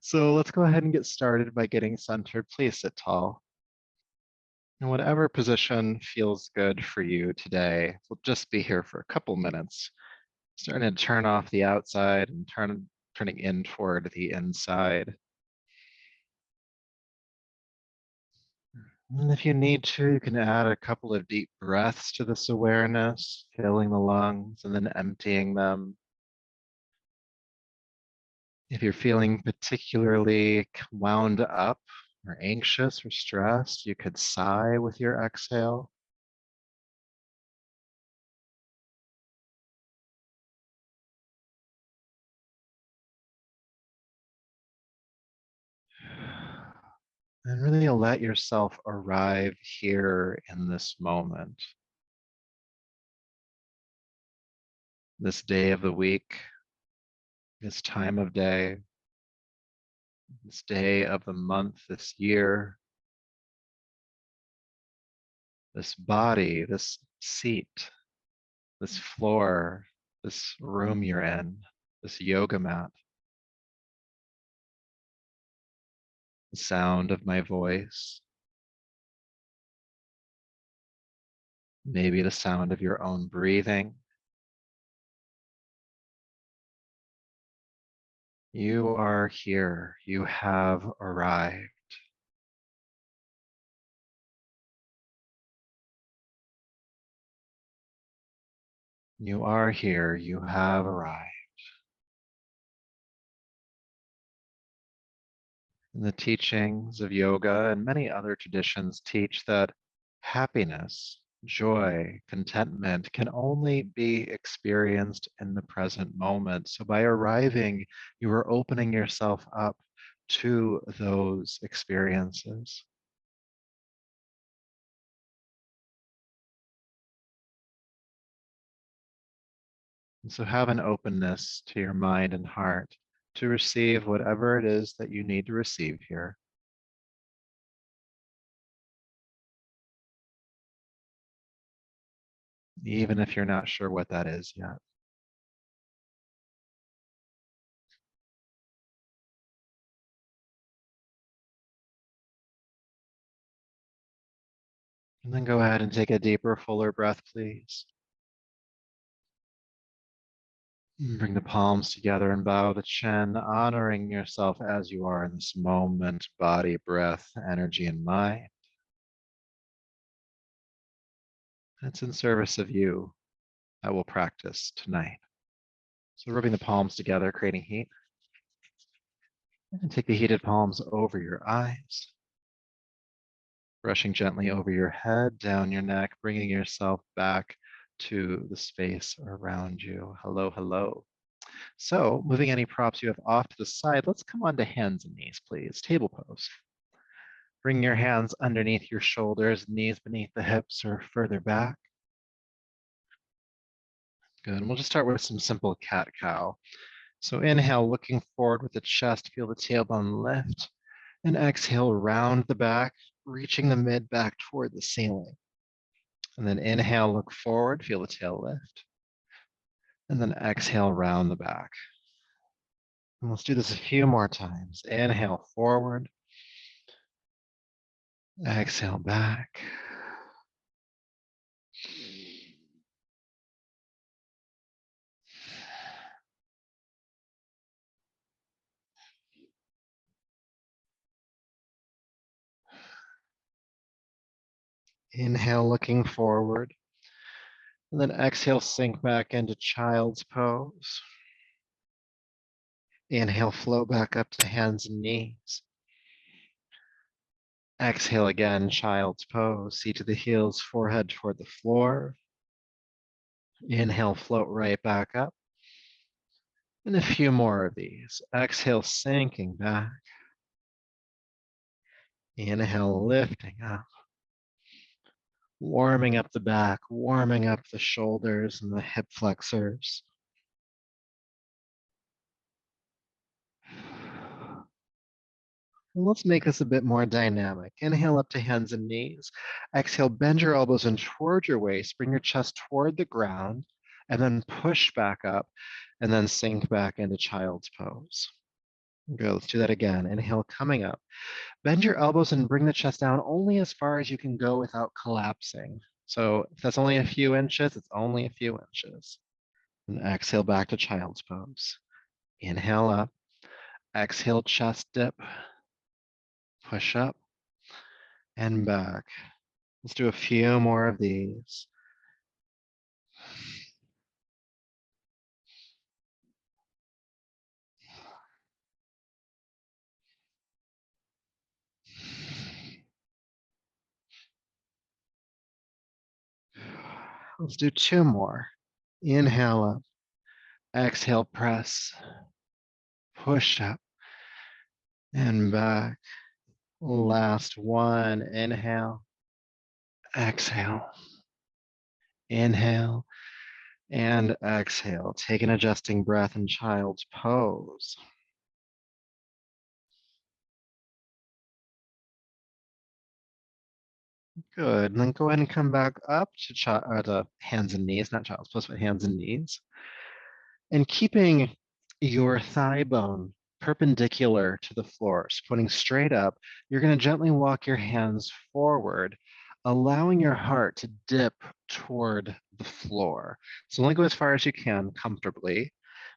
So let's go ahead and get started by getting centered. Please sit tall. In whatever position feels good for you today, we'll just be here for a couple minutes, starting to turn off the outside and turning in toward the inside. And if you need to, you can add a couple of deep breaths to this awareness, filling the lungs and then emptying them. If you're feeling particularly wound up or anxious or stressed, you could sigh with your exhale. And really let yourself arrive here in this moment, this day of the week, this time of day, this day of the month, this year, this body, this seat, this floor, this room you're in, this yoga mat, the sound of my voice, maybe the sound of your own breathing. You are here. You have arrived. You are here. You have arrived. And the teachings of yoga and many other traditions teach that happiness, joy, contentment can only be experienced in the present moment. So by arriving, you are opening yourself up to those experiences. And so have an openness to your mind and heart to receive whatever it is that you need to receive here. Even if you're not sure what that is yet. And then go ahead and take a deeper, fuller breath, please. Bring the palms together and bow the chin, honoring yourself as you are in this moment, body, breath, energy, and mind. It's in service of you that we'll practice tonight. So rubbing the palms together, creating heat. And take the heated palms over your eyes. Brushing gently over your head, down your neck, bringing yourself back to the space around you. Hello, hello. So moving any props you have off to the side, let's come on to hands and knees, please. Table pose. Bring your hands underneath your shoulders, knees beneath the hips or further back. Good, and we'll just start with some simple cat-cow. So inhale, looking forward with the chest, feel the tailbone lift. And exhale, round the back, reaching the mid back toward the ceiling. And then inhale, look forward, feel the tail lift. And then exhale, round the back. And let's do this a few more times. Inhale, forward. Exhale, back. Inhale, looking forward. And then exhale, sink back into child's pose. Inhale, float back up to hands and knees. Exhale again, child's pose. Seat to the heels, forehead toward the floor. Inhale, float right back up. And a few more of these. Exhale, sinking back. Inhale, lifting up. Warming up the back, warming up the shoulders and the hip flexors. And let's make this a bit more dynamic. Inhale up to hands and knees. Exhale, bend your elbows in toward your waist. Bring your chest toward the ground. And then push back up. And then sink back into child's pose. Good. Let's do that again. Inhale, coming up. Bend your elbows and bring the chest down only as far as you can go without collapsing. So if that's only a few inches, it's only a few inches. And exhale back to child's pose. Inhale up. Exhale, chest dip. Push up and back. Let's do a few more of these. Let's do two more. Inhale up. Exhale, press. Push up and back. Last one. Inhale. Exhale. Inhale and exhale. Take an adjusting breath in child's pose. Good. And then go ahead and come back up to hands and knees, not child's pose, but hands and knees. And keeping your thigh bone perpendicular to the floor, so pointing straight up, you're going to gently walk your hands forward, allowing your heart to dip toward the floor. So only go as far as you can comfortably,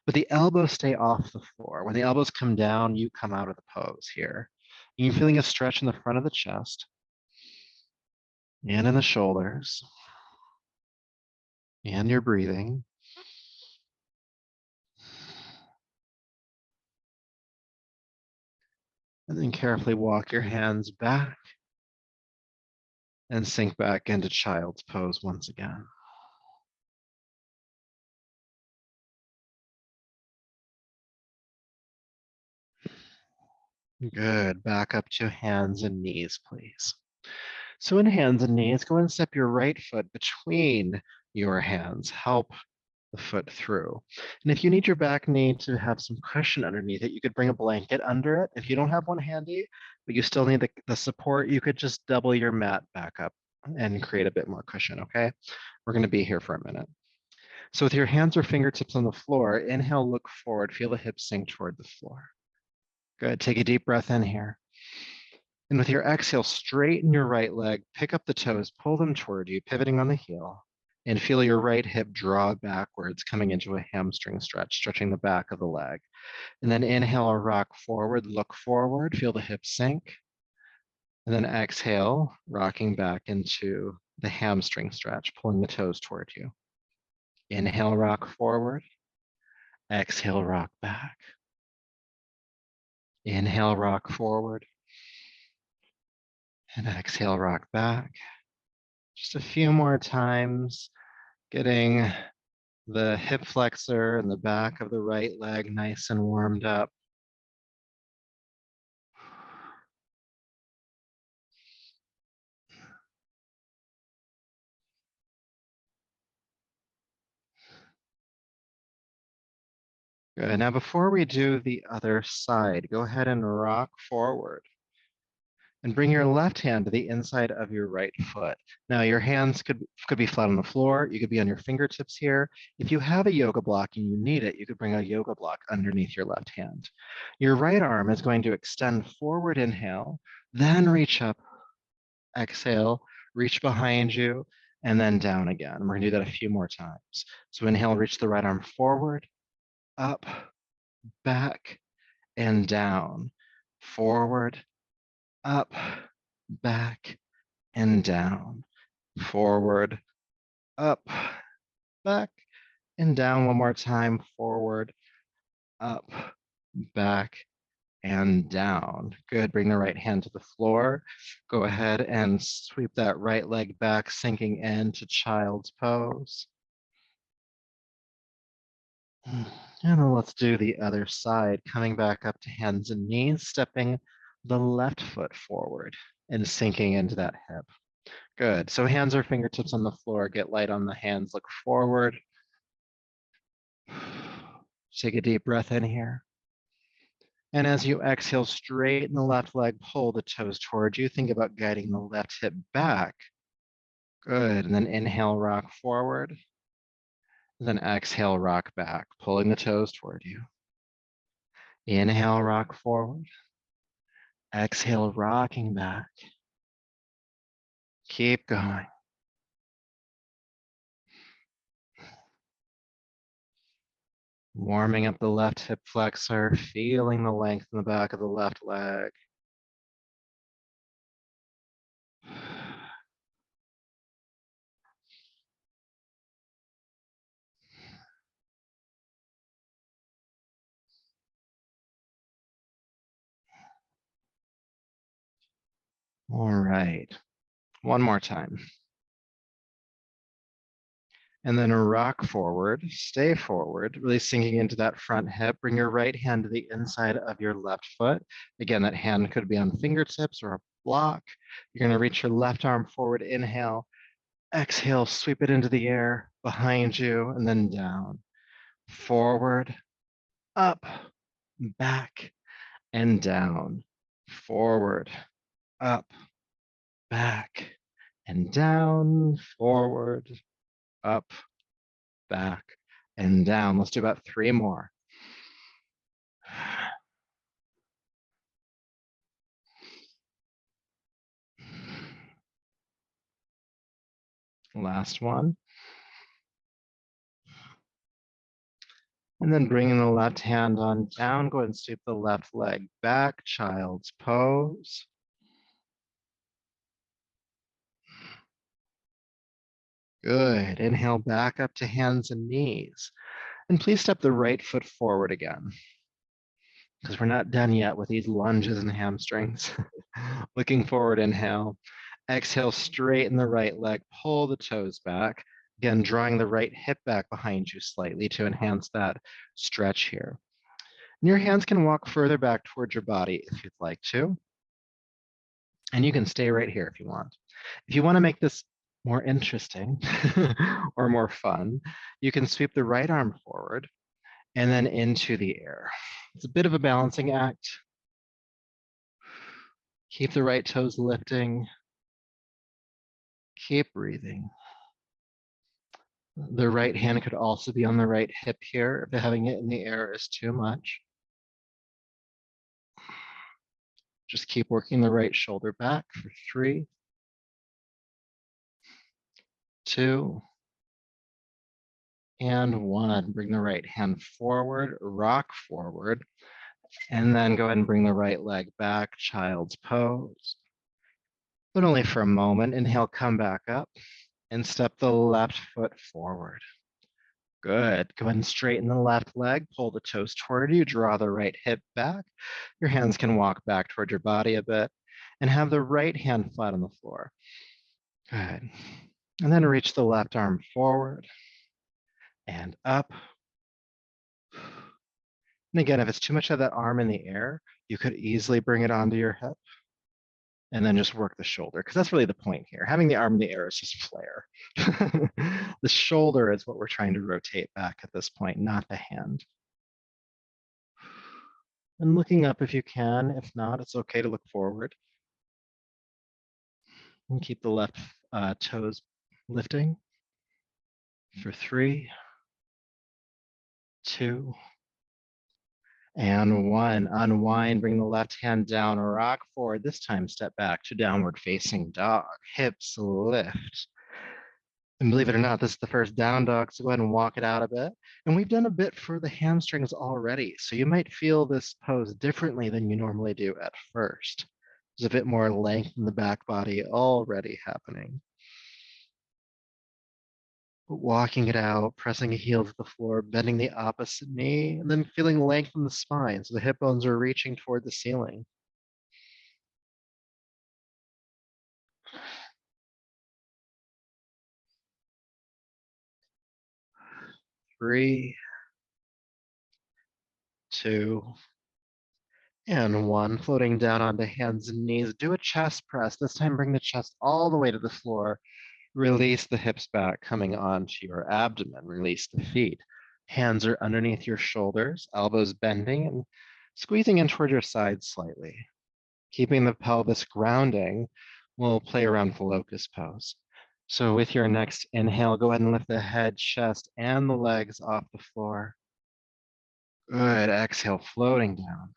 but the elbows stay off the floor. When the elbows come down, you come out of the pose here. You're feeling a stretch in the front of the chest and in the shoulders, and you're breathing. And then carefully walk your hands back and sink back into child's pose once again. Good. Back up to hands and knees, please. So in hands and knees, go and step your right foot between your hands. Help the foot through. And if you need your back knee to have some cushion underneath it, you could bring a blanket under it. If you don't have one handy, but you still need the support, you could just double your mat back up and create a bit more cushion, okay? We're going to be here for a minute. So with your hands or fingertips on the floor, inhale, look forward, feel the hips sink toward the floor. Good, take a deep breath in here. And with your exhale, straighten your right leg, pick up the toes, pull them toward you, pivoting on the heel, and feel your right hip draw backwards, coming into a hamstring stretch, stretching the back of the leg. And then inhale or rock forward, look forward, feel the hips sink. And then exhale, rocking back into the hamstring stretch, pulling the toes toward you. Inhale, rock forward. Exhale, rock back. Inhale, rock forward. And exhale, rock back. Just a few more times, getting the hip flexor and the back of the right leg nice and warmed up. Good. Now, before we do the other side, go ahead and rock forward and bring your left hand to the inside of your right foot. Now, your hands could be flat on the floor. You could be on your fingertips here. If you have a yoga block and you need it, you could bring a yoga block underneath your left hand. Your right arm is going to extend forward, inhale, then reach up, exhale, reach behind you, and then down again. We're gonna do that a few more times. So inhale, reach the right arm forward, up, back, and down. Forward, up, back, and down. Forward, up, back, and down. One more time. Forward, up, back, and down. Good. Bring the right hand to the floor. Go ahead and sweep that right leg back, sinking into child's pose. And then let's do the other side, coming back up to hands and knees, stepping the left foot forward and sinking into that hip. Good. So hands or fingertips on the floor, get light on the hands, look forward. Take a deep breath in here. And as you exhale, straighten the left leg, pull the toes towards you. Think about guiding the left hip back. Good. And then inhale, rock forward. And then exhale, rock back, pulling the toes toward you. Inhale, rock forward. Exhale, rocking back. Keep going. Warming up the left hip flexor, feeling the length in the back of the left leg. All right, one more time. And then rock forward, stay forward, really sinking into that front hip. Bring your right hand to the inside of your left foot. Again, that hand could be on fingertips or a block. You're gonna reach your left arm forward, inhale. Exhale, sweep it into the air behind you and then down. Forward, up, back, and down. Forward, up, back, and down. Forward, up, back, and down. Let's do about 3 more. Last one. And then bringing the left hand on down, go ahead and sweep the left leg back, child's pose. Good. Inhale back up to hands and knees. And please step the right foot forward again, because we're not done yet with these lunges and hamstrings. Looking forward, inhale. Exhale, straighten the right leg, pull the toes back. Again, drawing the right hip back behind you slightly to enhance that stretch here. And your hands can walk further back towards your body if you'd like to. And you can stay right here if you want. If you want to make this more interesting or more fun, you can sweep the right arm forward and then into the air. It's a bit of a balancing act. Keep the right toes lifting. Keep breathing. The right hand could also be on the right hip here if having it in the air is too much. Just keep working the right shoulder back for 3, 2, and 1. Bring the right hand forward, rock forward, and then go ahead and bring the right leg back, child's pose. But only for a moment. Inhale, come back up and step the left foot forward. Good. Go ahead and straighten the left leg, pull the toes toward you, draw the right hip back. Your hands can walk back toward your body a bit and have the right hand flat on the floor. Good. And then reach the left arm forward and up. And again, if it's too much of that arm in the air, you could easily bring it onto your hip and then just work the shoulder, because that's really the point here. Having the arm in the air is just flair. The shoulder is what we're trying to rotate back at this point, not the hand. And looking up if you can. If not, it's okay to look forward. And keep the left toes lifting for 3, 2, and 1. Unwind, bring the left hand down, rock forward. This time, step back to downward facing dog. Hips lift. And believe it or not, this is the first down dog, so go ahead and walk it out a bit. And we've done a bit for the hamstrings already, so you might feel this pose differently than you normally do at first. There's a bit more length in the back body already happening. Walking it out, pressing a heel to the floor, bending the opposite knee, and then feeling length in the spine, so the hip bones are reaching toward the ceiling. 3, 2, and 1. Floating down onto hands and knees. Do a chest press. This time bring the chest all the way to the floor. Release the hips back, coming onto your abdomen. Release the feet. Hands are underneath your shoulders, elbows bending and squeezing in toward your sides slightly. Keeping the pelvis grounding, we'll play around with the locust pose. So with your next inhale, go ahead and lift the head, chest, and the legs off the floor. Good. Exhale, floating down.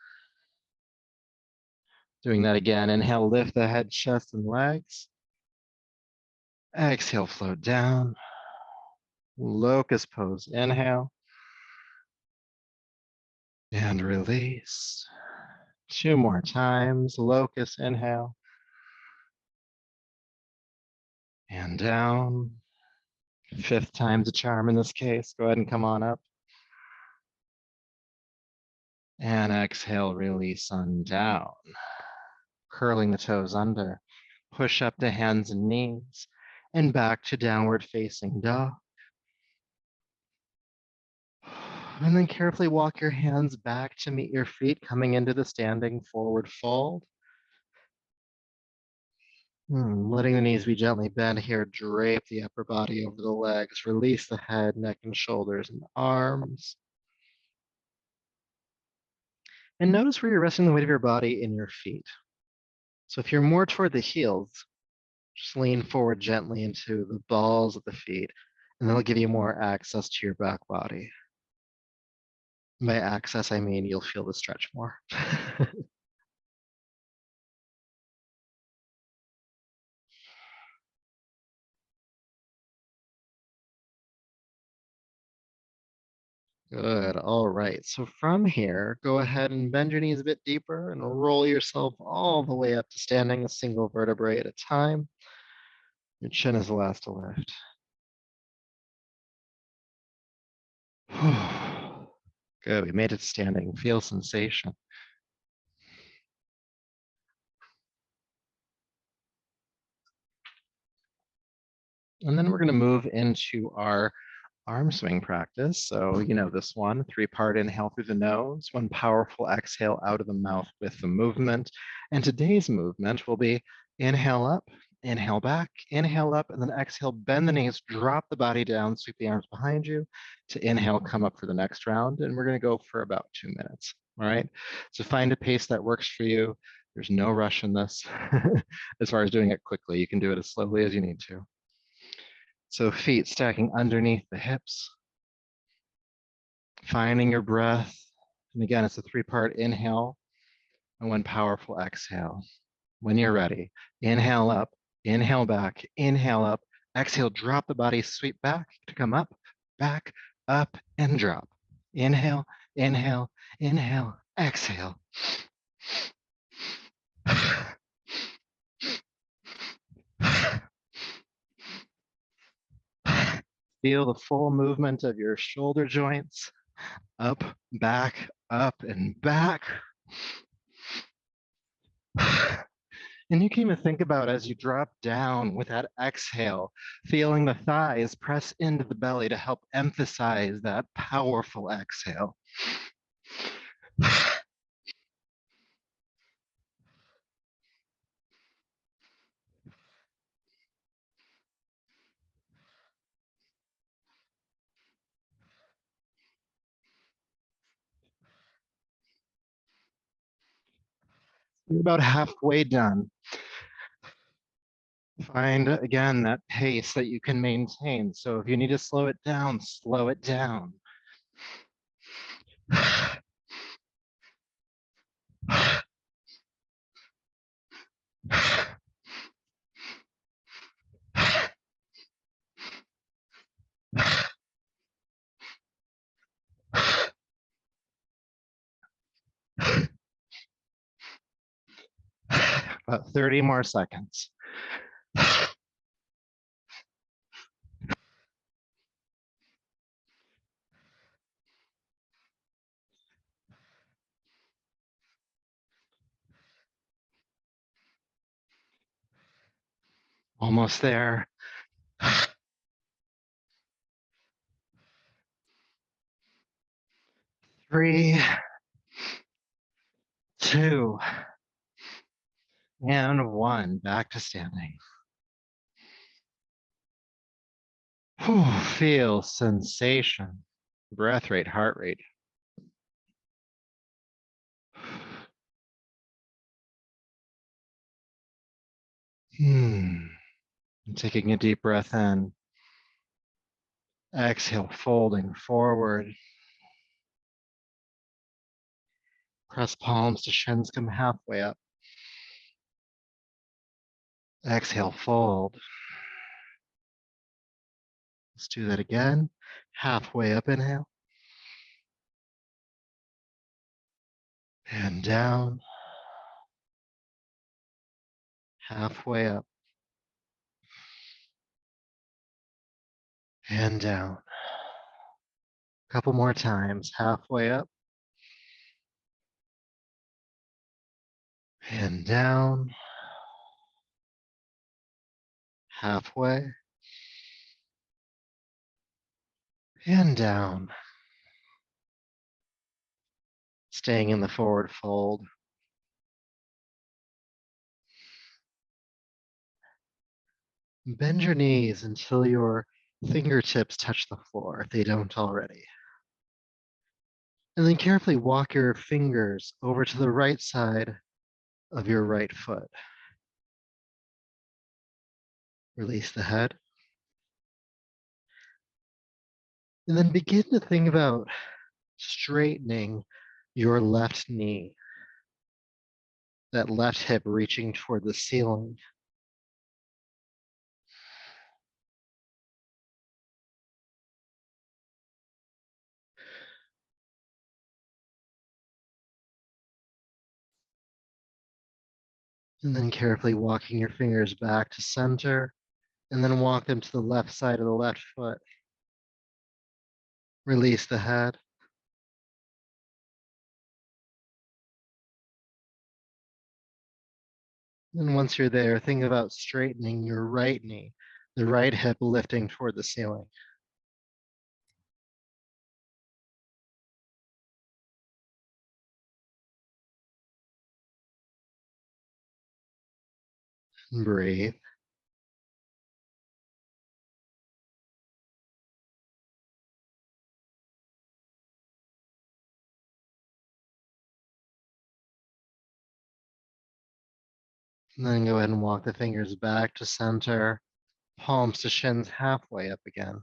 Doing that again. Inhale, lift the head, chest, and legs. Exhale, float down. Locust pose. Inhale and release. 2 more times. Locust, inhale and down. 5th time's a charm in this case. Go ahead and come on up. And exhale, release on down. Curling the toes under. Push up to hands and knees and back to downward facing dog. And then carefully walk your hands back to meet your feet, coming into the standing forward fold. Letting the knees be gently bent here. Drape the upper body over the legs. Release the head, neck, and shoulders and arms. And notice where you're resting the weight of your body in your feet. So if you're more toward the heels, just lean forward gently into the balls of the feet, and that'll give you more access to your back body. By access, I mean you'll feel the stretch more. Good. All right. So from here, go ahead and bend your knees a bit deeper and roll yourself all the way up to standing a single vertebrae at a time. Your chin is the last to lift. Good. We made it standing. Feel sensation. And then we're going to move into our arm swing practice. So you know this one, 3-part inhale through the nose, 1 powerful exhale out of the mouth with the movement. And today's movement will be inhale up, inhale back, inhale up, and then exhale, bend the knees, drop the body down, sweep the arms behind you to inhale, come up for the next round. And we're going to go for about 2 minutes. All right. So find a pace that works for you. There's no rush in this. As far as doing it quickly, you can do it as slowly as you need to. So feet stacking underneath the hips, finding your breath. And again, it's a 3-part inhale and 1 powerful exhale. When you're ready, inhale up, inhale back, inhale up, exhale, drop the body, sweep back to come up, back, up, and drop. Inhale, inhale, inhale, exhale. Feel the full movement of your shoulder joints, up, and back. And you can even think about as you drop down with that exhale, feeling the thighs press into the belly to help emphasize that powerful exhale. You're about halfway done. Find, again, that pace that you can maintain. So if you need to slow it down, slow it down. About 30 more seconds. Almost there. 3, 2, and 1. Back to standing. Feel sensation, breath rate, heart rate. Taking a deep breath in. Exhale, folding forward. Press palms to shins, come halfway up. Exhale, fold. Let's do that again. Halfway up, inhale. And down. Halfway up. And down. Couple more times. Halfway up. And down. Halfway. And down. Staying in the forward fold. Bend your knees until your fingertips touch the floor if they don't already. And then carefully walk your fingers over to the right side of your right foot. Release the head. And then begin to think about straightening your left knee, that left hip reaching toward the ceiling. And then carefully walking your fingers back to center, and then walk them to the left side of the left foot. Release the head. And once you're there, think about straightening your right knee, the right hip lifting toward the ceiling. And breathe. And then go ahead and walk the fingers back to center, palms to shins, halfway up again.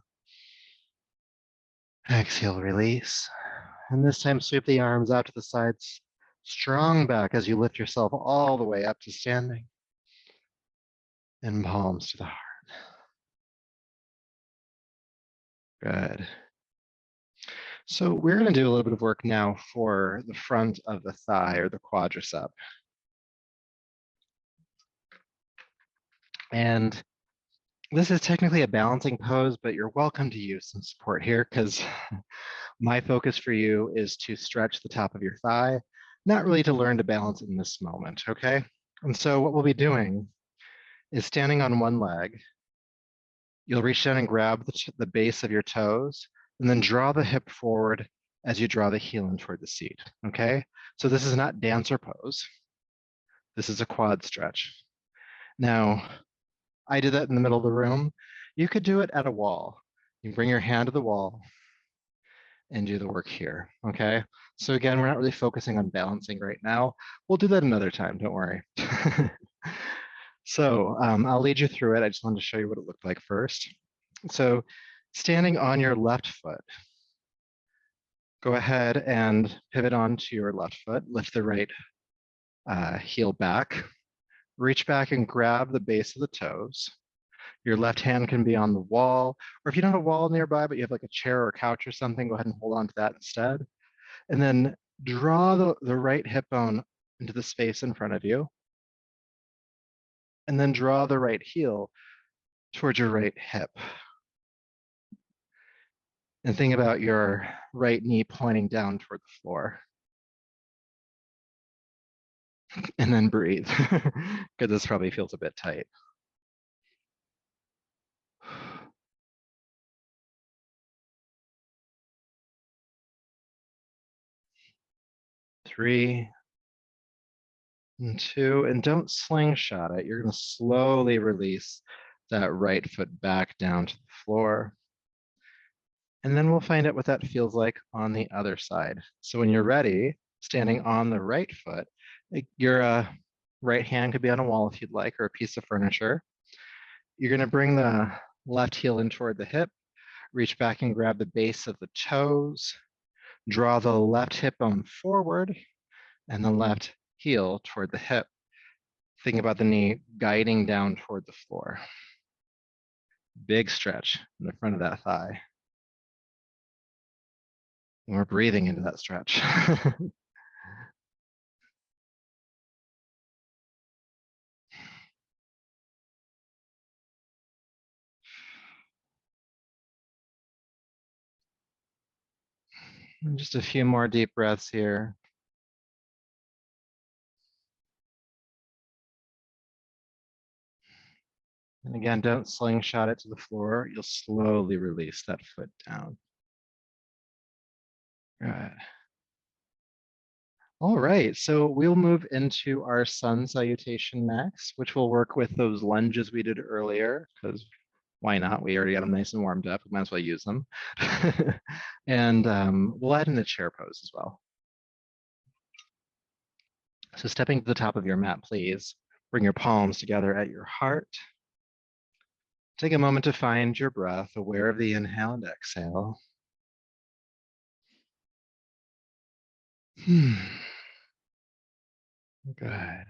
Exhale, release. And this time sweep the arms out to the sides, strong back as you lift yourself all the way up to standing. And palms to the heart. Good. So we're going to do a little bit of work now for the front of the thigh or the quadricep. And this is technically a balancing pose, but you're welcome to use some support here because my focus for you is to stretch the top of your thigh, not really to learn to balance in this moment, okay? And so what we'll be doing is standing on one leg. You'll reach down and grab the base of your toes, and then draw the hip forward as you draw the heel in toward the seat, okay? So this is not dancer pose. This is a quad stretch. Now, I did that in the middle of the room. You could do it at a wall. You bring your hand to the wall and do the work here, okay? So again, we're not really focusing on balancing right now. We'll do that another time, don't worry. So I'll lead you through it. I just wanted to show you what it looked like first. So standing on your left foot, go ahead and pivot onto your left foot, lift the right heel back, reach back and grab the base of the toes. Your left hand can be on the wall, or if you don't have a wall nearby, but you have like a chair or couch or something, go ahead and hold on to that instead. And then draw the right hip bone into the space in front of you. And then draw the right heel towards your right hip. And think about your right knee pointing down toward the floor. And then breathe, because this probably feels a bit tight. 3, and 2, and don't slingshot it. You're going to slowly release that right foot back down to the floor. And then we'll find out what that feels like on the other side. So when you're ready, standing on the right foot, your right hand could be on a wall if you'd like, or a piece of furniture. You're going to bring the left heel in toward the hip, reach back and grab the base of the toes, draw the left hip bone forward, and the left heel toward the hip. Think about the knee guiding down toward the floor. Big stretch in the front of that thigh. And we're breathing into that stretch. And just a few more deep breaths here. And again, don't slingshot it to the floor. You'll slowly release that foot down. Good. All right, so we'll move into our sun salutation next, which will work with those lunges we did earlier, because why not? We already got them nice and warmed up. We might as well use them. And we'll add in the chair pose as well. So stepping to the top of your mat, please. Bring your palms together at your heart. Take a moment to find your breath, aware of the inhale and exhale. Good.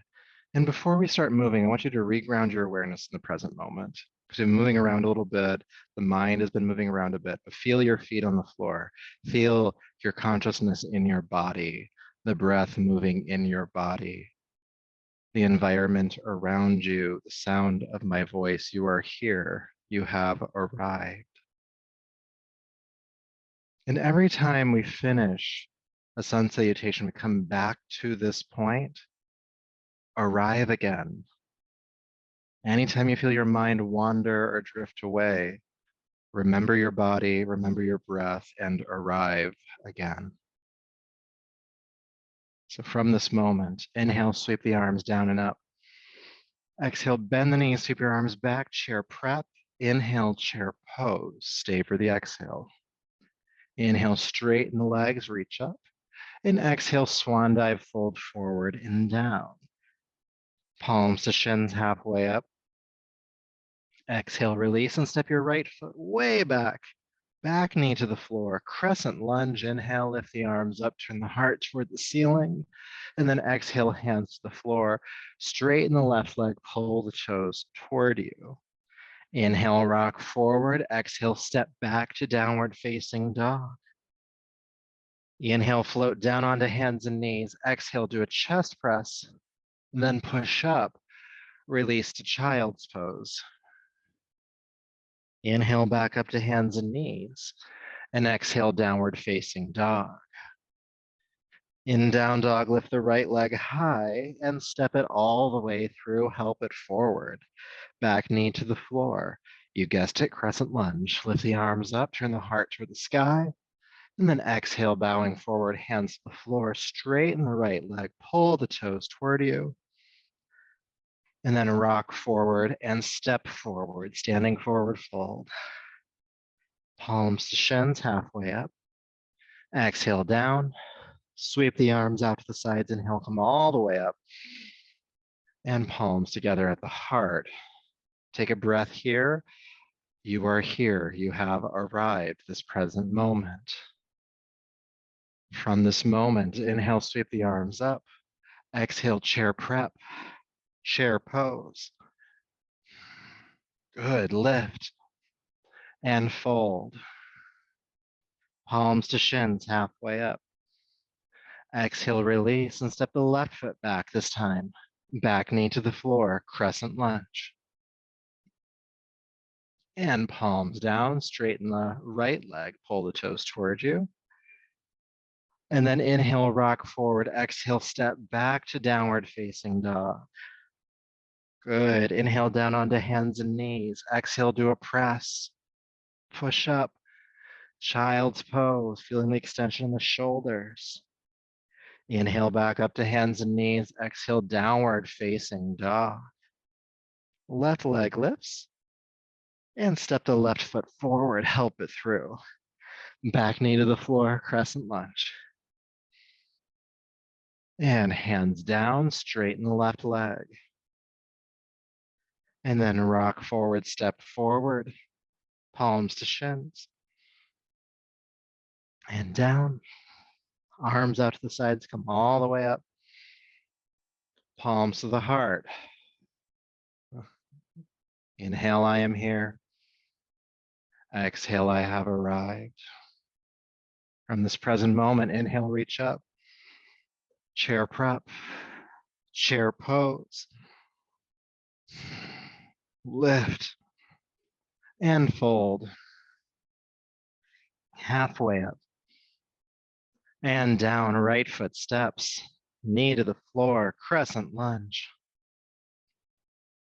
And before we start moving, I want you to reground your awareness in the present moment. Because you're moving around a little bit, the mind has been moving around a bit, but feel your feet on the floor. Feel your consciousness in your body, the breath moving in your body, the environment around you, the sound of my voice. You are here. You have arrived. And every time we finish a sun salutation, we come back to this point, arrive again. Anytime you feel your mind wander or drift away, remember your body, remember your breath, and arrive again. So from this moment, inhale, sweep the arms down and up. Exhale, bend the knees, sweep your arms back, chair prep. Inhale, chair pose. Stay for the exhale. Inhale, straighten the legs, reach up. And exhale, swan dive, fold forward and down. Palms to shins halfway up. Exhale, release, and step your right foot way back. Back knee to the floor, crescent lunge. Inhale, lift the arms up, turn the heart toward the ceiling. And then exhale, hands to the floor. Straighten the left leg, pull the toes toward you. Inhale, rock forward. Exhale, step back to downward facing dog. Inhale, float down onto hands and knees. Exhale, do a chest press. Then push up. Release to child's pose. Inhale back up to hands and knees. And exhale, downward facing dog. In down dog, lift the right leg high and step it all the way through. Help it forward. Back knee to the floor. You guessed it, crescent lunge. Lift the arms up, turn the heart toward the sky. And then exhale, bowing forward, hands to the floor. Straighten the right leg, pull the toes toward you. And then rock forward and step forward, standing forward fold. Palms to shins, halfway up. Exhale down, sweep the arms out to the sides, inhale, come all the way up. And palms together at the heart. Take a breath here. You are here. You have arrived, this present moment. From this moment, inhale, sweep the arms up. Exhale, chair prep, chair pose. Good, lift and fold. Palms to shins, halfway up. Exhale, release, and step the left foot back this time. Back knee to the floor, crescent lunge. And palms down, straighten the right leg, pull the toes towards you. And then inhale, rock forward. Exhale, step back to downward facing dog. Good. Inhale down onto hands and knees. Exhale, do a press. Push up. Child's pose, feeling the extension in the shoulders. Inhale back up to hands and knees. Exhale, downward facing dog. Left leg lifts. And step the left foot forward, help it through. Back knee to the floor, crescent lunge. And hands down, straighten the left leg. And then rock forward, step forward, palms to shins. And down, arms out to the sides, come all the way up. palms to the heart. Inhale, I am here. Exhale, I have arrived. From this present moment, inhale, reach up. Chair prep. Chair pose. Lift and fold. Halfway up and down, right foot steps. Knee to the floor, crescent lunge.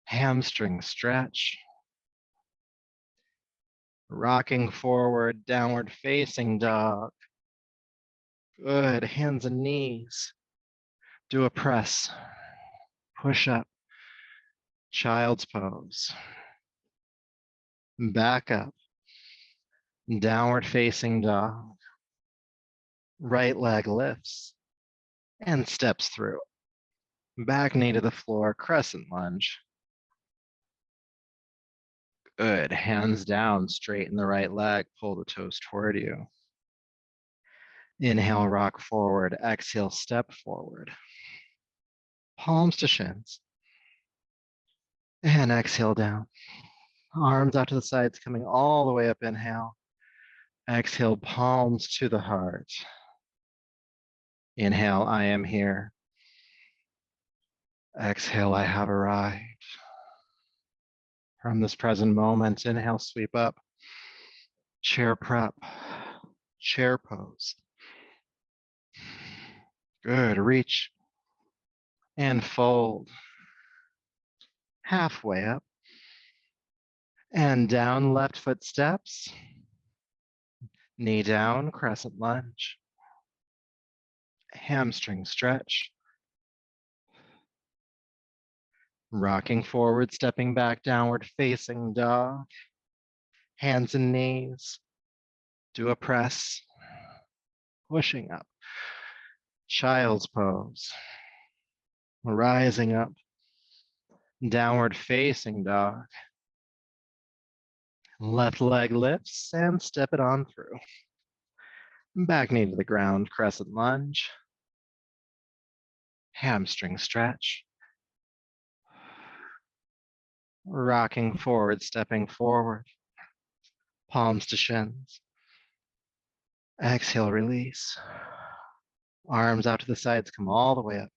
Hamstring stretch. Rocking forward, downward facing dog. Good, hands and knees. Do a press. Push up. Child's pose. Back up. Downward facing dog. Right leg lifts and steps through. Back knee to the floor, crescent lunge. Good, hands down, straighten the right leg, pull the toes toward you. Inhale, rock forward. Exhale, step forward. Palms to shins. And exhale down. Arms out to the sides, coming all the way up. Inhale. Exhale, palms to the heart. Inhale, I am here. Exhale, I have arrived. From this present moment, inhale, sweep up. Chair prep. Chair pose. Good, reach and fold. Halfway up and down, left foot steps. Knee down, crescent lunge. Hamstring stretch. Rocking forward, stepping back, downward facing dog. Hands and knees. Do a press. Pushing up. Child's pose. Rising up. Downward facing dog. Left leg lifts and step it on through. Back knee to the ground, crescent lunge. Hamstring stretch. Rocking forward, stepping forward. Palms to shins. Exhale, release. Arms out to the sides, come all the way up.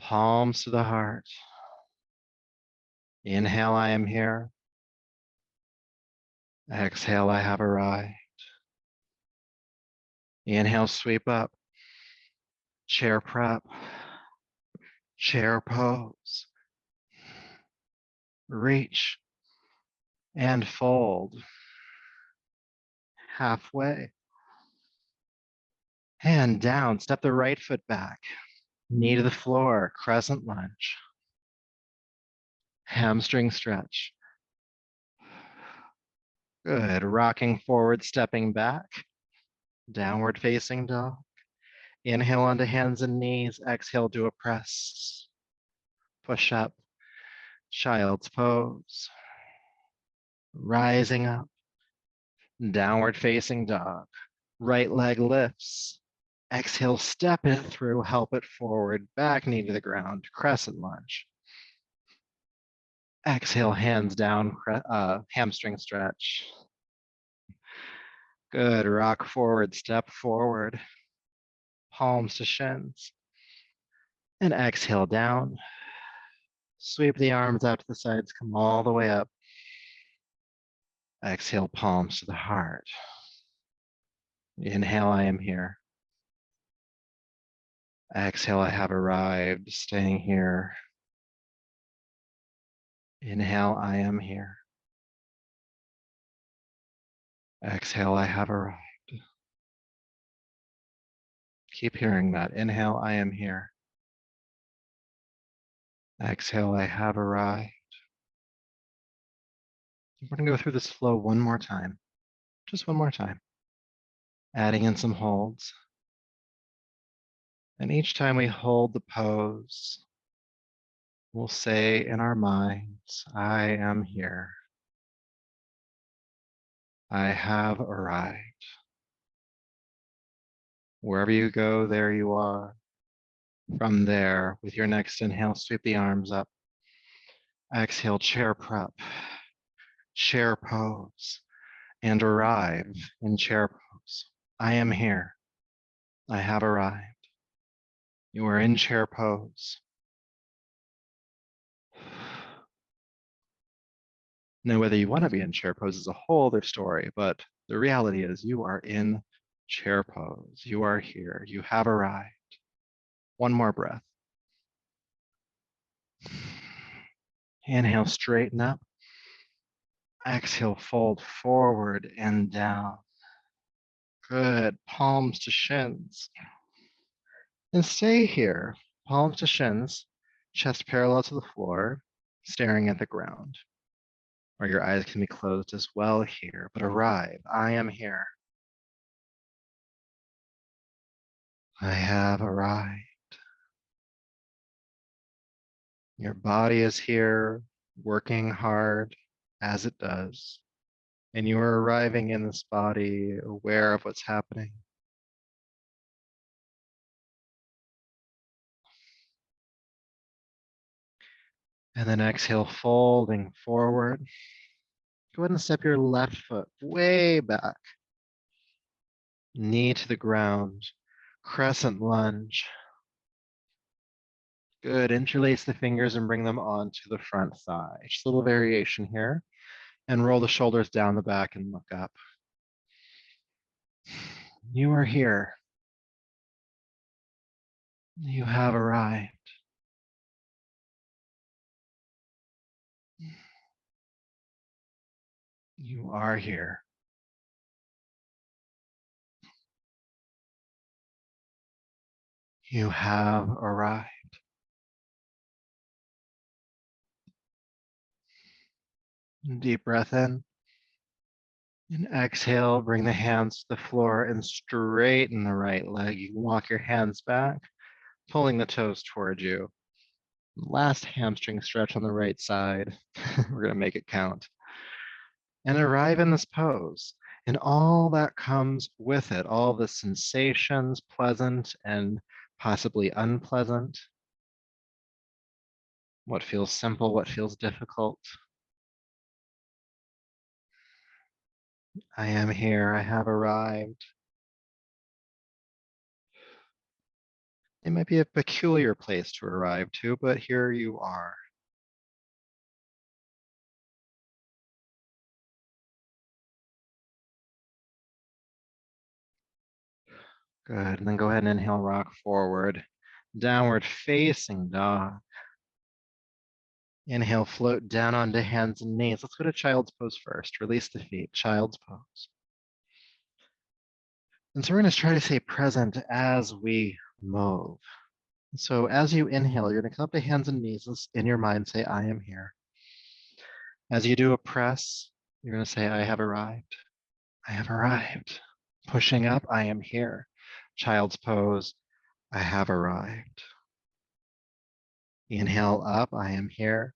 Palms to the heart. Inhale, I am here. Exhale, I have arrived. Inhale, sweep up. Chair prep. Chair pose. Reach and fold. Halfway. And down, step the right foot back. Knee to the floor, crescent lunge. Hamstring stretch. Good, rocking forward, stepping back. Downward facing dog. Inhale onto hands and knees. Exhale, do a press. Push up. Child's pose. Rising up. Downward facing dog. Right leg lifts. Exhale, step it through, help it forward. Back knee to the ground. Crescent lunge. Exhale, hands down, hamstring stretch. Good, rock forward, step forward. Palms to shins. And exhale down. Sweep the arms out to the sides, come all the way up. Exhale, palms to the heart. Inhale, I am here. Exhale, I have arrived, staying here. Inhale, I am here. Exhale, I have arrived. Keep hearing that. Inhale, I am here. Exhale, I have arrived. We're going to go through this flow one more time. Just one more time. Adding in some holds. And each time we hold the pose, we'll say in our minds, I am here. I have arrived. Wherever you go, there you are. From there, with your next inhale, sweep the arms up. Exhale, chair prep, chair pose, and arrive in chair pose. I am here. I have arrived. You are in chair pose. Now, whether you want to be in chair pose is a whole other story, but the reality is you are in chair pose. You are here. You have arrived. One more breath. Inhale, straighten up. Exhale, fold forward and down. Good. Palms to shins. And stay here. Palms to shins, chest parallel to the floor, staring at the ground. Or your eyes can be closed as well here, but arrive. I am here. I have arrived. Your body is here, working hard as it does. And you are arriving in this body, aware of what's happening. And then exhale, folding forward. Go ahead and step your left foot way back. Knee to the ground. Crescent lunge. Good. Interlace the fingers and bring them onto the front thigh. Just a little variation here. And roll the shoulders down the back and look up. You are here. You have arrived. You are here. You have arrived. Deep breath in. And exhale, bring the hands to the floor and straighten the right leg. You can walk your hands back, pulling the toes towards you. Last hamstring stretch on the right side. We're going to make it count. And arrive in this pose. And all that comes with it, all the sensations, pleasant and possibly unpleasant. What feels simple, what feels difficult. I am here. I have arrived. It might be a peculiar place to arrive to, but here you are. Good. And then go ahead and inhale, rock forward. Downward facing dog. Inhale, float down onto hands and knees. Let's go to child's pose first. Release the feet, child's pose. And so we're going to try to stay present as we move. So as you inhale, you're going to come up to hands and knees. In your mind, say, I am here. As you do a press, you're going to say, I have arrived. I have arrived. Pushing up, I am here. Child's pose, I have arrived. Inhale up, I am here.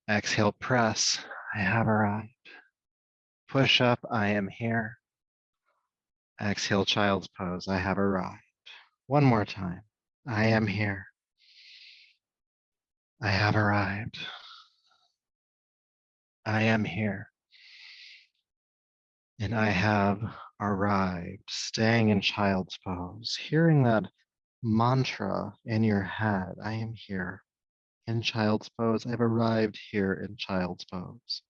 Exhale, press, I have arrived. Push up, I am here. Exhale, child's pose, I have arrived. One more time, I am here. I have arrived. I am here. And I have arrived. Staying in child's pose, hearing that mantra in your head, I am here. In child's pose, I've arrived here in child's pose.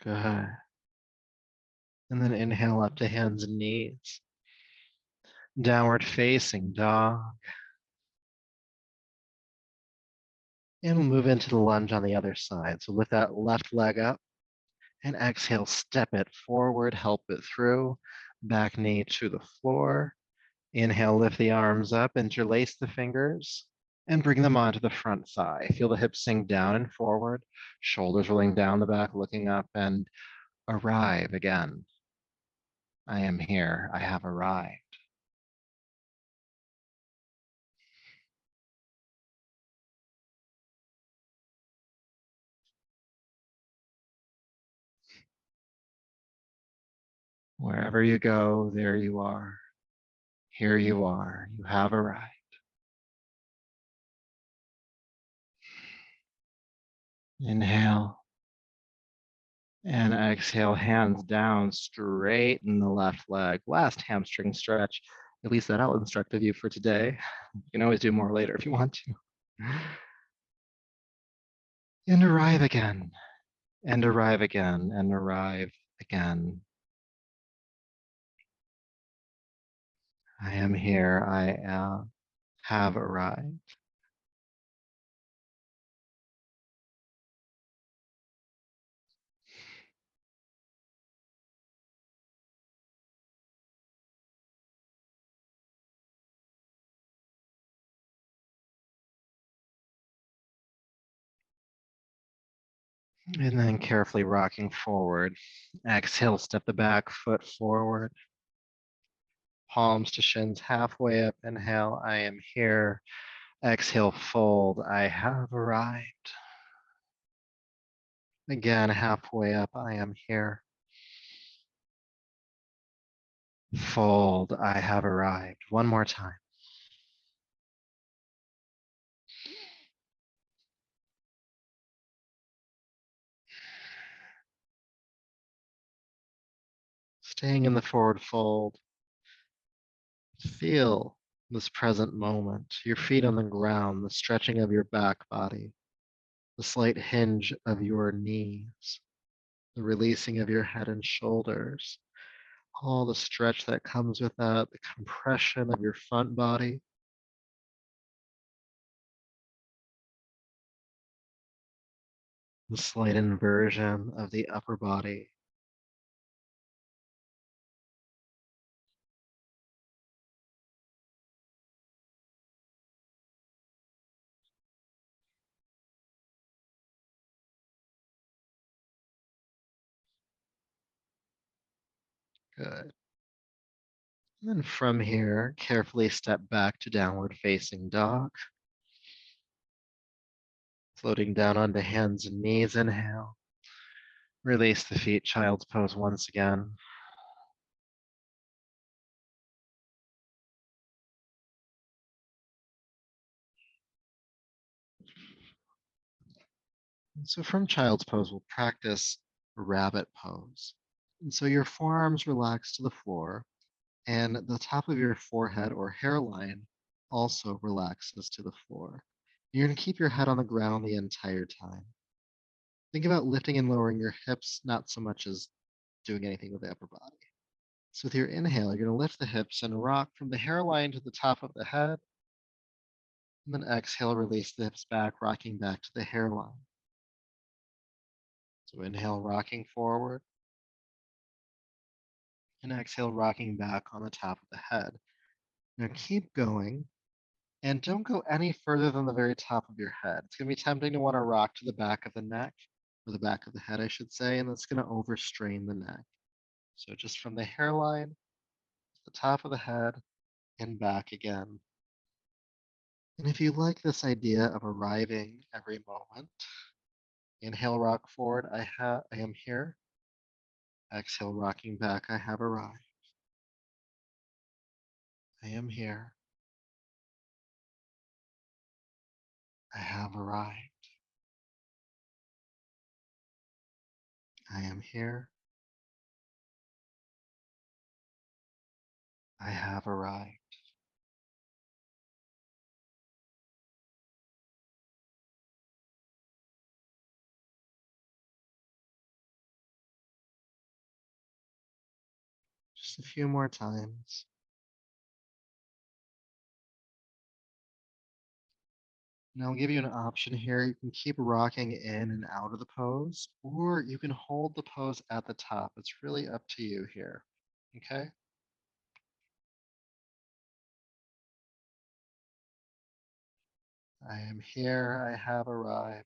Good. And then inhale up to hands and knees. Downward facing dog. And we'll move into the lunge on the other side. So lift that left leg up and exhale, step it forward, help it through. Back knee to the floor. Inhale, lift the arms up, interlace the fingers, and bring them onto the front thigh. Feel the hips sink down and forward, shoulders rolling down the back, looking up, and arrive again. I am here. I have arrived. Wherever you go, there you are. Here you are. You have arrived. Inhale and exhale, hands down, straighten the left leg. Last hamstring stretch. At least that I'll instruct of you for today. You can always do more later if you want to. And arrive again, and arrive again, and arrive again. I am here. I have arrived. And then carefully rocking forward. Exhale, step the back foot forward. Palms to shins halfway up. Inhale, I am here. Exhale, fold. I have arrived. Again, halfway up. I am here. Fold. I have arrived. One more time. Staying in the forward fold. Feel this present moment. Your feet on the ground, the stretching of your back body, the slight hinge of your knees, the releasing of your head and shoulders, all the stretch that comes with that, the compression of your front body, the slight inversion of the upper body. Good. And then from here, carefully step back to downward facing dog, floating down onto hands and knees. Inhale. Release the feet, child's pose once again. So from child's pose, we'll practice rabbit pose. And so your forearms relax to the floor, and the top of your forehead or hairline also relaxes to the floor. You're going to keep your head on the ground the entire time. Think about lifting and lowering your hips, not so much as doing anything with the upper body. So with your inhale, you're going to lift the hips and rock from the hairline to the top of the head. And then exhale, release the hips back, rocking back to the hairline. So inhale, rocking forward. And exhale, rocking back on the top of the head. Now keep going and don't go any further than the very top of your head. It's going to be tempting to want to rock to the back of the neck, or the back of the head, I should say, and that's going to overstrain the neck. So just from the hairline to the top of the head and back again. And if you like this idea of arriving every moment, inhale, rock forward, I am here. Exhale, rocking back, I have arrived. I am here. I have arrived. I am here. I have arrived. Just a few more times. Now I'll give you an option here. You can keep rocking in and out of the pose, or you can hold the pose at the top. It's really up to you here. Okay? I am here. I have arrived.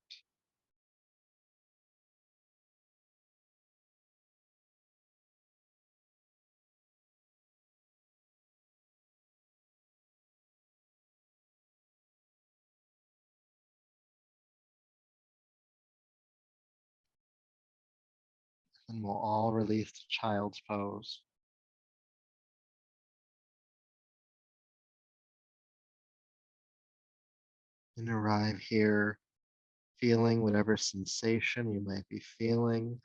And we'll all release to child's pose. And arrive here, feeling whatever sensation you might be feeling.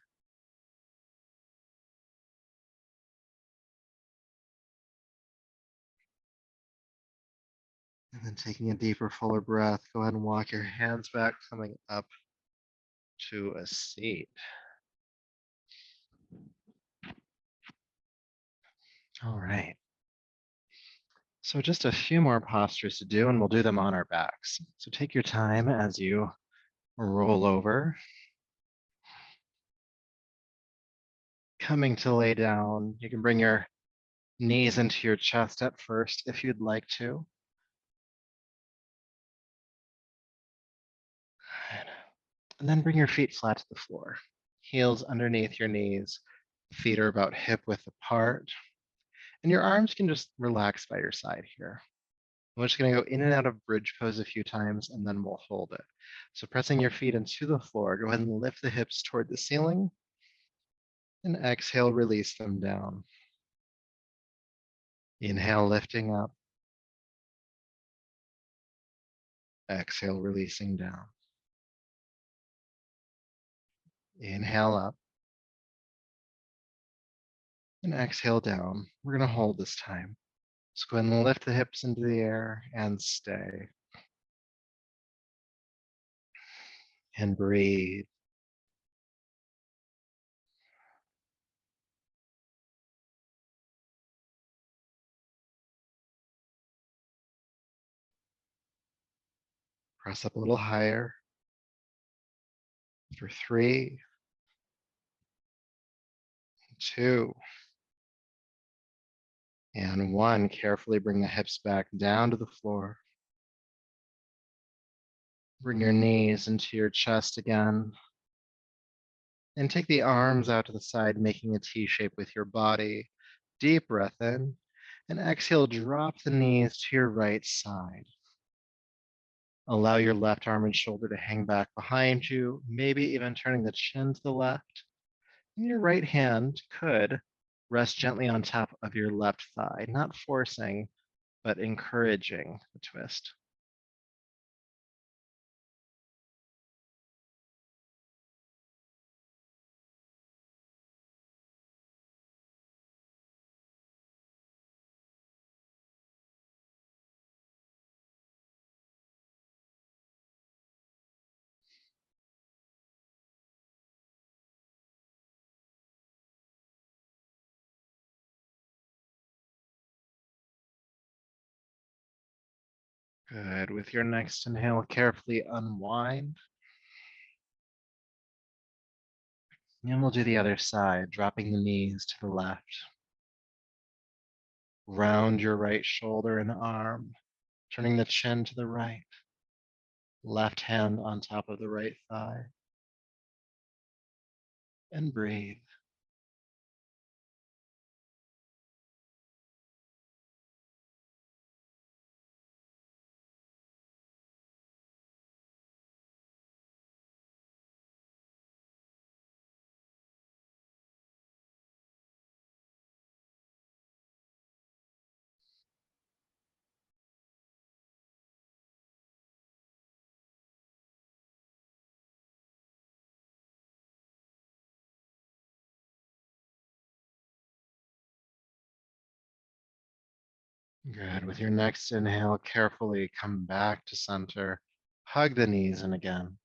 And then taking a deeper, fuller breath, go ahead and walk your hands back, coming up to a seat. All right. So just a few more postures to do, and we'll do them on our backs. So take your time as you roll over, coming to lay down. You can bring your knees into your chest at first if you'd like to. And then bring your feet flat to the floor. Heels underneath your knees. Feet are about hip width apart. And your arms can just relax by your side here. We're just going to go in and out of bridge pose a few times, and then we'll hold it. So pressing your feet into the floor, go ahead and lift the hips toward the ceiling, and exhale, release them down. Inhale, lifting up. Exhale, releasing down. Inhale up, and exhale down. We're going to hold this time. So go ahead and lift the hips into the air and stay. And breathe. Press up a little higher. For 3, 2, and 1. Carefully bring the hips back down to the floor. Bring your knees into your chest again. And take the arms out to the side, making a T shape with your body. Deep breath in. And exhale, drop the knees to your right side. Allow your left arm and shoulder to hang back behind you, maybe even turning the chin to the left. And your right hand could rest gently on top of your left thigh, not forcing, but encouraging the twist. Good. With your next inhale, carefully unwind. And we'll do the other side, dropping the knees to the left. Round your right shoulder and arm, turning the chin to the right. Left hand on top of the right thigh. And breathe. Good. With your next inhale, carefully come back to center. Hug the knees in again.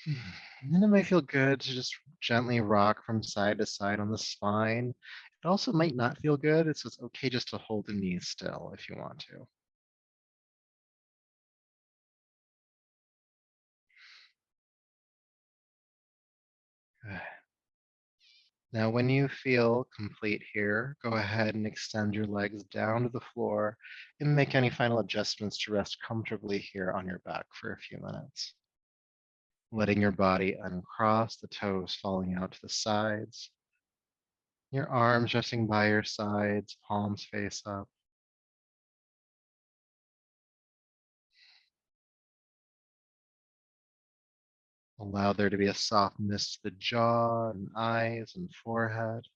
And then it might feel good to just gently rock from side to side on the spine. It also might not feel good. It's okay just to hold the knees still if you want to. Good. Now, when you feel complete here, go ahead and extend your legs down to the floor and make any final adjustments to rest comfortably here on your back for a few minutes. Letting your body uncross, the toes falling out to the sides, your arms resting by your sides, palms face up. Allow there to be a softness to the jaw and eyes and forehead.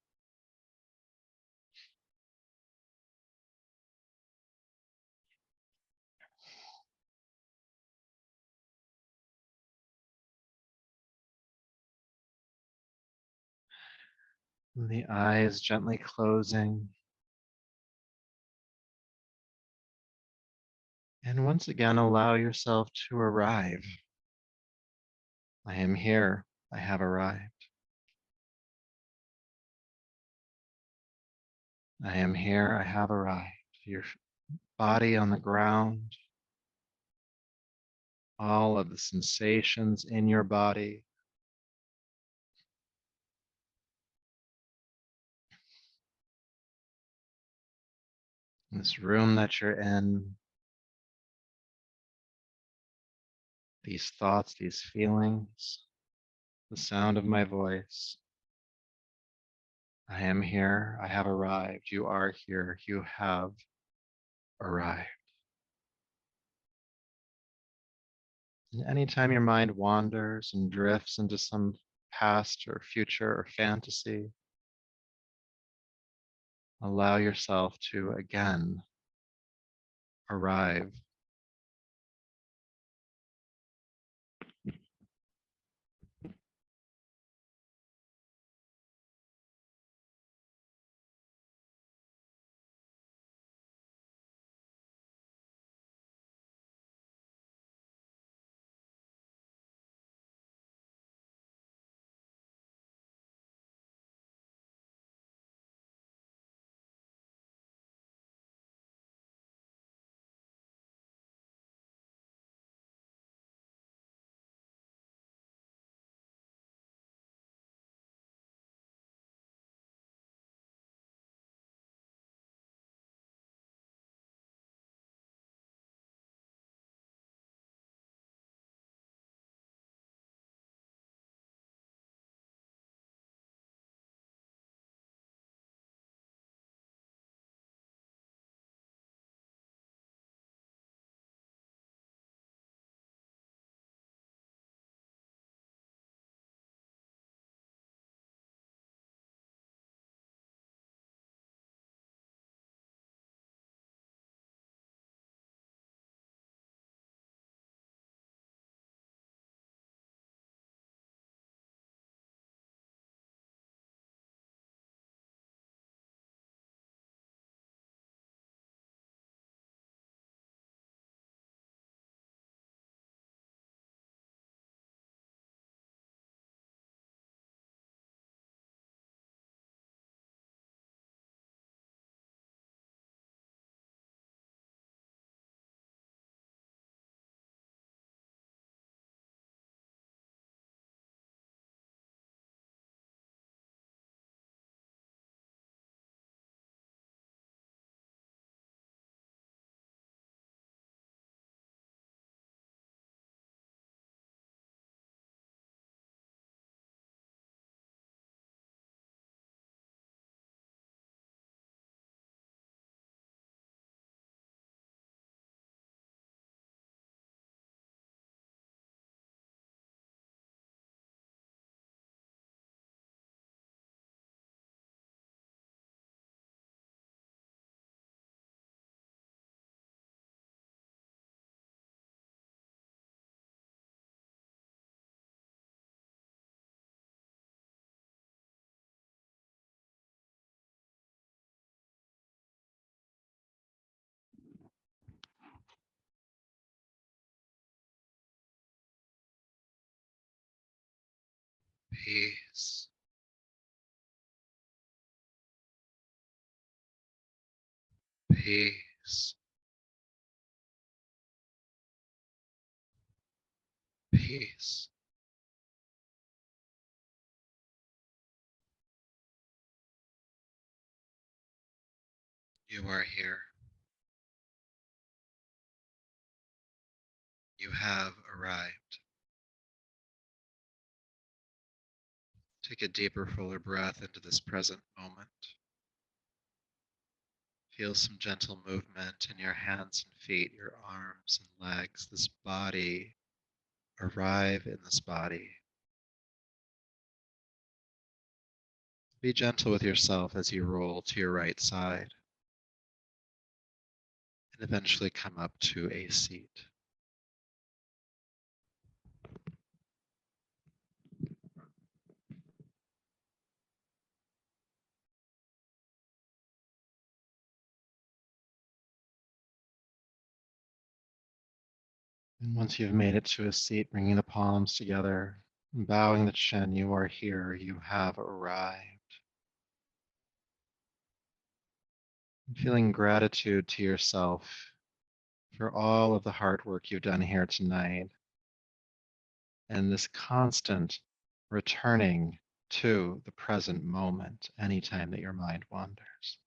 And the eyes gently closing. And once again, allow yourself to arrive. I am here. I have arrived. I am here. I have arrived. Your body on the ground, all of the sensations in your body. This room that you're in, these thoughts, these feelings, the sound of my voice. I am here. I have arrived. You are here. You have arrived. And anytime your mind wanders and drifts into some past or future or fantasy, allow yourself to again arrive. Peace, peace, peace. You are here. You have arrived. Take a deeper, fuller breath into this present moment. Feel some gentle movement in your hands and feet, your arms and legs, this body. Arrive in this body. Be gentle with yourself as you roll to your right side and eventually come up to a seat. And once you've made it to a seat, bringing the palms together, bowing the chin, you are here, you have arrived. Feeling gratitude to yourself for all of the hard work you've done here tonight and this constant returning to the present moment anytime that your mind wanders.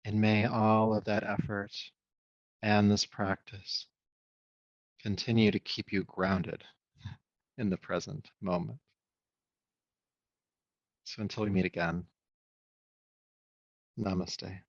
And may all of that effort and this practice continue to keep you grounded in the present moment. So until we meet again, namaste.